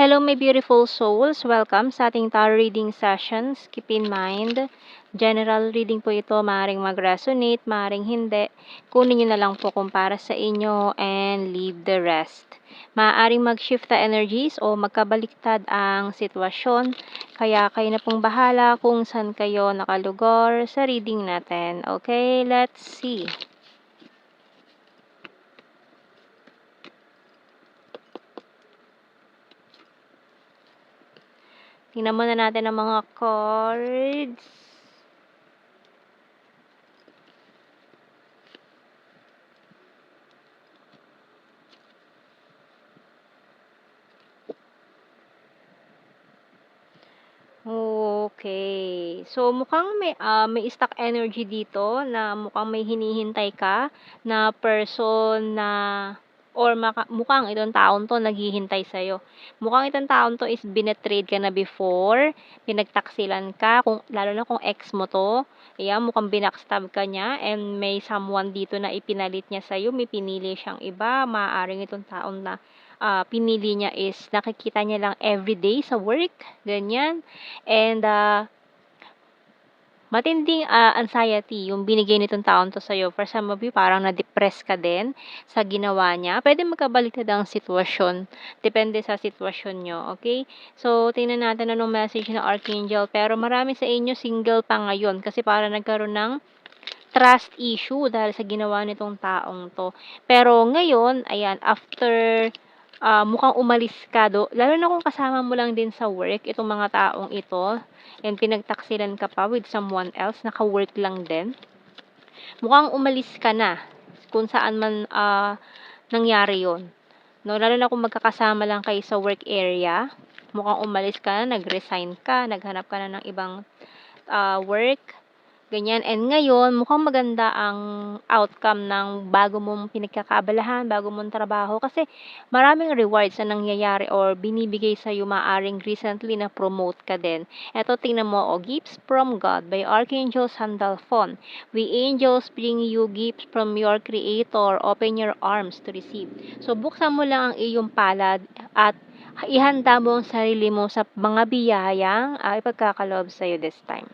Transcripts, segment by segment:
Hello my beautiful souls, welcome sa ating tarot reading sessions. Keep in mind, general reading po ito, maaaring mag-resonate, maaaring hindi. Kunin nyo na lang po kung para sa inyo and leave the rest. Maaaring mag-shift na energies o magkabaliktad ang sitwasyon, kaya kayo na pong bahala kung saan kayo nakalugor sa reading natin. Okay, let's see. Tingnan muna natin ang mga cards. Okay. So, mukhang may stuck energy dito na mukhang may hinihintay ka na person na or mukhang itong taon to naghihintay sa'yo. Mukhang itong taon to is binetrade ka na before, pinagtaksilan ka, lalo na kung ex mo to. Ayan, mukhang binackstab ka niya and may someone dito na ipinalit niya sa'yo, may pinili siyang iba. Maaaring itong taon na pinili niya is nakikita niya lang everyday sa work, ganyan. And matinding anxiety yung binigay nitong taon to sa'yo. For some of you, parang na-depress ka din sa ginawa niya. Pwede magkabaliktad ang sitwasyon. Depende sa sitwasyon nyo, okay? So, tingnan natin anong message ng Archangel. Pero marami sa inyo single pa ngayon kasi para nagkaroon ng trust issue dahil sa ginawa nitong taong to. Pero ngayon, ayan, after mukhang umalis ka lalo na kung kasama mo lang din sa work itong mga taong ito, and pinagtaksilan ka pa with someone else, naka-work lang din. Mukhang umalis ka na kung saan man nangyari yon. No, lalo na kung magkakasama lang kayo sa work area, mukhang umalis ka na, nag-resign ka, naghanap ka na ng ibang work. Ganyan. And ngayon, mukhang maganda ang outcome ng bago mong pinagkakaabalahan, bago mong trabaho. Kasi maraming rewards na nangyayari or binibigay sa'yo, maaring recently na promote ka din. Eto, tingnan mo, Gifts from God by Archangel Sandalphon. We angels bring you gifts from your Creator. Open your arms to receive. So, buksan mo lang ang iyong palad at ihanda mo ang sarili mo sa mga biyayang ipagkakaloob sa'yo this time.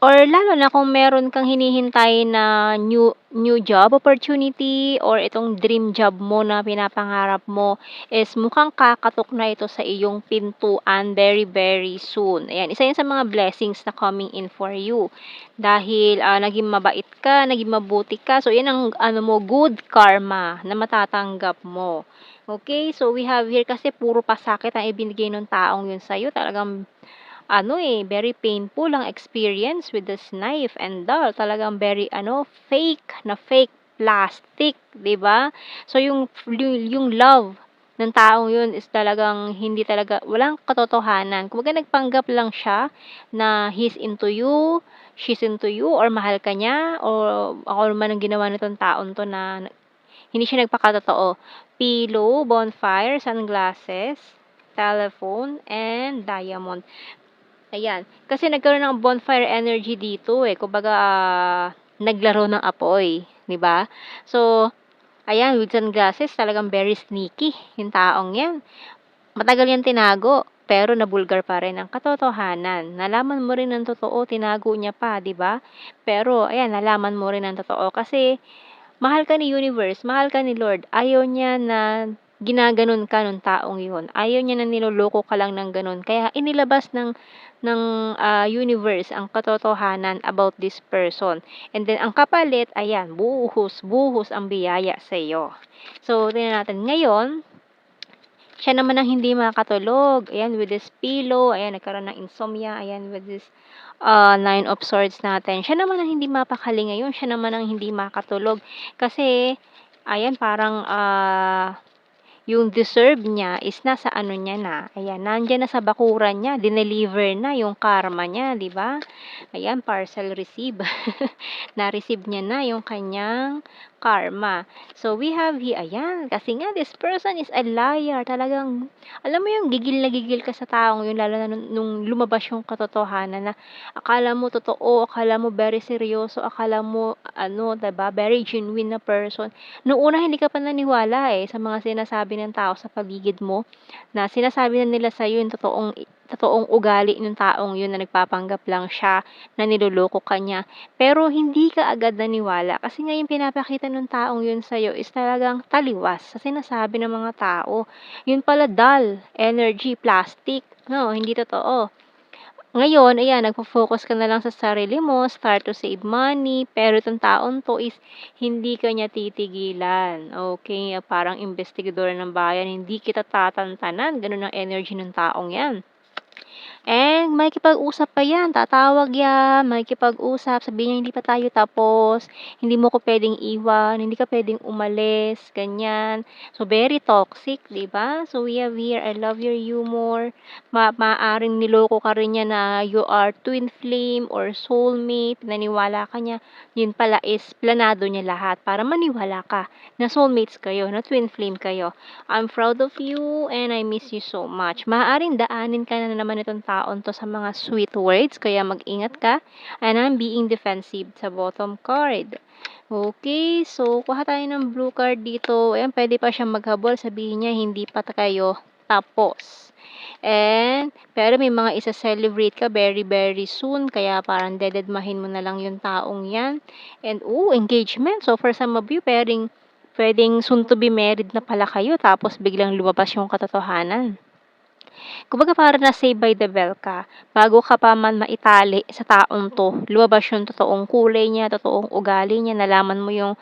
Or lalo na kung meron kang hinihintay na new job opportunity or itong dream job mo na pinapangarap mo is mukhang kakatok na ito sa iyong pintuan very very soon. Ayan, isa yun sa mga blessings na coming in for you. Dahil naging mabait ka, naging mabuti ka. So, yan ang good karma na matatanggap mo. Okay, so we have here kasi puro pasakit ang ibinigay ng taong yun sa'yo. Talagang very painful ang experience with this knife and doll. Talagang very, fake plastic, di ba? So, yung love ng taong yun is talagang hindi talaga, walang katotohanan. Kumbaga nagpanggap lang siya na he's into you, she's into you, or mahal ka niya, or ako naman ang ginawa nitong taon to na hindi siya nagpakatotoo. Pillow, bonfire, sunglasses, telephone, and diamond. Ayan. Kasi nagkaroon ng bonfire energy dito eh. Kumbaga, naglaro ng apoy. 'Di ba? So, ayan, with sunglasses, talagang very sneaky yung taong yan. Matagal yan tinago, pero nabulgar pa rin ang katotohanan. Nalaman mo rin ang totoo, tinago niya pa, 'di ba? Pero, ayan, nalaman mo rin ang totoo. Kasi, mahal ka ni universe, mahal ka ni Lord. Ayaw niya na ginaganon ka nung taong yun. Ayaw niya na niloloko ka lang ng ganun. Kaya inilabas ng universe ang katotohanan about this person. And then ang kapalit, ayan, buhos ang biyaya sa iyo. So, tingnan natin ngayon, siya naman ang hindi makatulog. Ayan, with this pillow. Ayan, nagkaroon ng insomnia. Ayan, with this Nine of Swords natin. Siya naman ang hindi mapakali ngayon. Siya naman ang hindi makatulog. Kasi, ayan, parang yung deserve niya is nasa ano niya na. Ayan, nandiyan na sa bakuran niya. Dineliver na yung karma niya, di ba? Ayan, parcel receive. Na-receive niya na yung kanyang karma. So, we have here, ayan, kasi nga, this person is a liar. Talagang, alam mo yung gigil na gigil ka sa taong yun, lalo na nung lumabas yung katotohanan na akala mo totoo, akala mo very seryoso, akala mo, ano, 'di ba, very genuine na person. Noong una, hindi ka pa naniwala sa mga sinasabi ng tao sa paligid mo, na sinasabi na nila sa'yo yung totoong ugali ng taong yun na nagpapanggap lang siya, na niloloko ka niya. Pero hindi ka agad naniwala kasi nga yung pinapakita ng taong yun sa'yo is talagang taliwas sa sinasabi ng mga tao. Yun pala dull, energy, plastic, no, hindi totoo. Ngayon, ayan, nagfo-focus ka na lang sa sarili mo, start to save money, pero itong taon 'to is hindi ka niya titigilan, okey? Parang investigador ng bayan, hindi kita tatantanan, gano'n ang energy ng taong 'yan. And makikipag-usap pa 'yan, tatawag 'yan, makikipag-usap, sabihin niya, "Hindi pa tayo tapos, hindi mo ko puwedeng iwan, hindi ka puwedeng umalis," ganyan. So, very toxic, 'di ba? So, we have here, "I love your humor." Maaaring niloko ka rin niya na you are twin flame or soulmate, naniwala ka niya, yun pala is planado niya lahat para maniwala ka na soulmates kayo, na twin flame kayo. "I'm proud of you and I miss you so much." Maaaring daanin ka na naman itong taon 'to sa mga sweet words kaya mag-ingat ka. And I'm being defensive sa bottom card. Okay, so kuha tayo ng blue card dito. Ayan, puwede pa siyang maghabol, sabihin niya hindi pa kayo tapos. And pero may mga isa-celebrate ka very, very soon kaya parang dededmahin mo na lang yung taong 'yan. And engagement. So for some of you, puwedeng soon to be married na pala kayo tapos biglang lumabas yung katotohanan. Kumbaga parang na-Saved by the Bell ka, bago ka pa man maitali sa taong 'to, lumabas yung totoong kulay niya, totoong ugali niya, nalaman mo yung,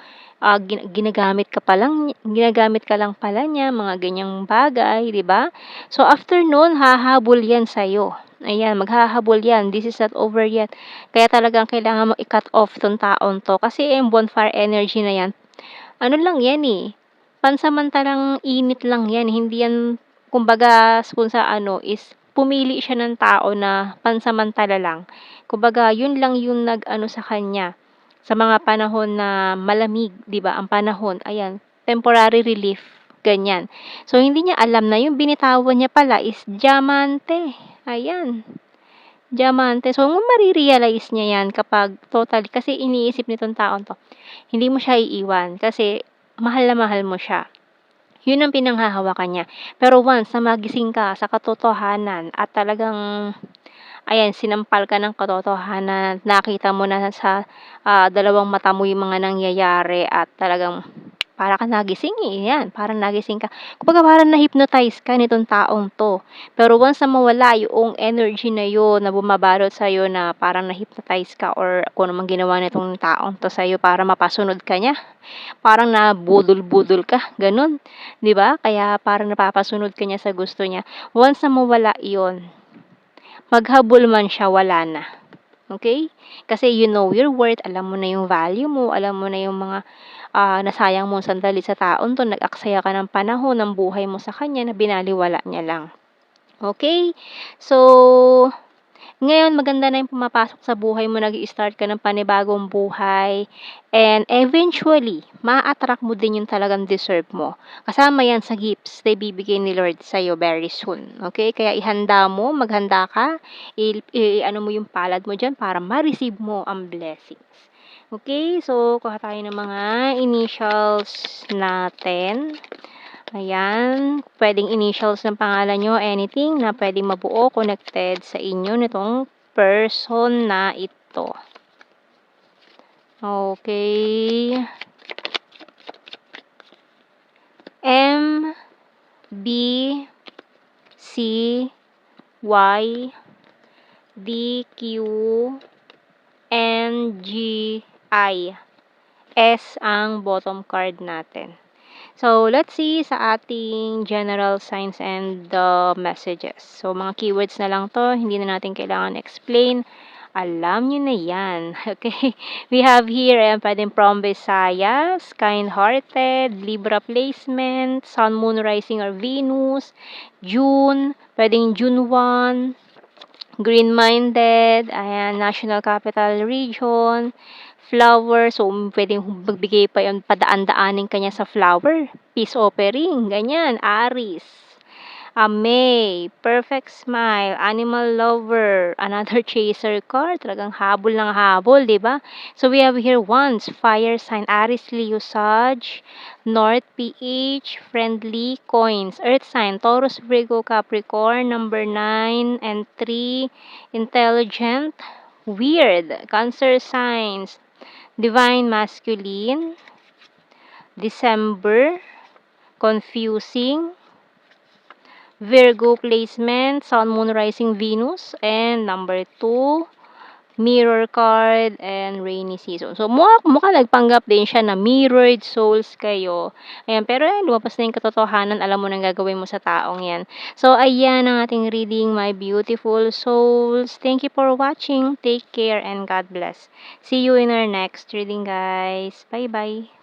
ginagamit ka lang pala niya, mga ganyang bagay, 'di ba? So, after nun hahabol yan sa'yo, ayan, maghahabol yan, this is not over yet. Kaya talagang kailangan mo i-cut off 'tong taong 'to kasi yung bonfire energy na yan, ano lang yan, pansamantalang init lang yan, hindi yan kumbaga kung sa ano is pumili siya ng tao na pansamantala lang. Kumbaga yun lang yung nag-ano sa kanya, sa mga panahon na malamig, 'di ba, ang panahon, ayan, temporary relief, ganyan. So, hindi niya alam na yung binitawan niya pala is diamante, ayan, diamante. So, mare-realize niya yan kapag totally kasi iniisip nitong taong 'to, hindi mo siya iiwan kasi mahal na mahal mo siya. Yun ang pinanghahawakan niya. Pero once na magising ka sa katotohanan at talagang, ayan, sinampal ka ng katotohanan, nakita mo na sa, dalawang mata mo yung mga nangyayari at talagang para kang nagising, 'yan, parang nagising ka. Kumbaga parang na-hypnotize ka nitong taong 'to. Pero once na mawala yung energy na yun na bumabalot sa'yo na parang na-hypnotize ka or kung ano ginawa nitong taong 'to sa'yo para mapasunod ka niya, parang nabudol-budol ka, gano'n, 'di ba? Kaya parang napapasunod ka niya sa gusto niya. Once na mawala yon, maghabol man siya, wala na. Okay? Kasi you know your worth, alam mo na yung value mo, alam mo na yung mga, nasayang mong sandali sa taon 'to, nag-aksaya ka ng panahon ng buhay mo sa kanya na binaliwala niya lang. Okay? So, ngayon maganda na yung pumapasok sa buhay mo, nag-i-start ka ng panibagong buhay and eventually maa-attract mo din yung talagang deserve mo. Kasama yan sa gifts na ibibigay ni Lord sa'yo very soon, okay? Kaya ihanda mo, maghanda ka, ano mo yung palad mo diyan para ma-receive mo ang blessings. Okay, so kuha tayo ng mga initials natin. Ayan, puwedeng initials ng pangalan niyo, anything na puwedeng mabuo, connected sa inyo nitong person na ito. Okay. M, B, C, Y, D, Q, N, G, I. S ang bottom card natin. So, let's see sa ating general signs and the messages. So, mga keywords na lang to, hindi na natin kailangan explain. Alam nyo na yan. Okay? We have here, pwedeng from Visayas, kind-hearted, Libra placement, Sun, Moon, Rising, or Venus, June, pwedeng June 1, green-minded, ayan, National Capital Region, flower, so pwedeng magbigay pa yun, padaan-daanin ka niya sa flower, peace offering, ganyan. Aries. May, perfect smile, animal lover, another chaser card, talagang habol ng habol, di ba? So we have here Wands, fire sign, Aries, Leo, Sag, North, PH, friendly, coins, earth sign, Taurus, Virgo, Capricorn, number 9 and 3, intelligent, weird, Cancer signs, divine masculine, December, confusing, Virgo placement, Sun, Moon, Rising, Venus, and number 2, Mirror card, and Rainy Season. So, mukha nagpanggap din siya na mirrored souls kayo. Ayan, pero ayan, lumabas na yung katotohanan, alam mo nang gagawin mo sa taong yan. So, ayan ang ating reading, my beautiful souls. Thank you for watching. Take care and God bless. See you in our next reading, guys. Bye-bye.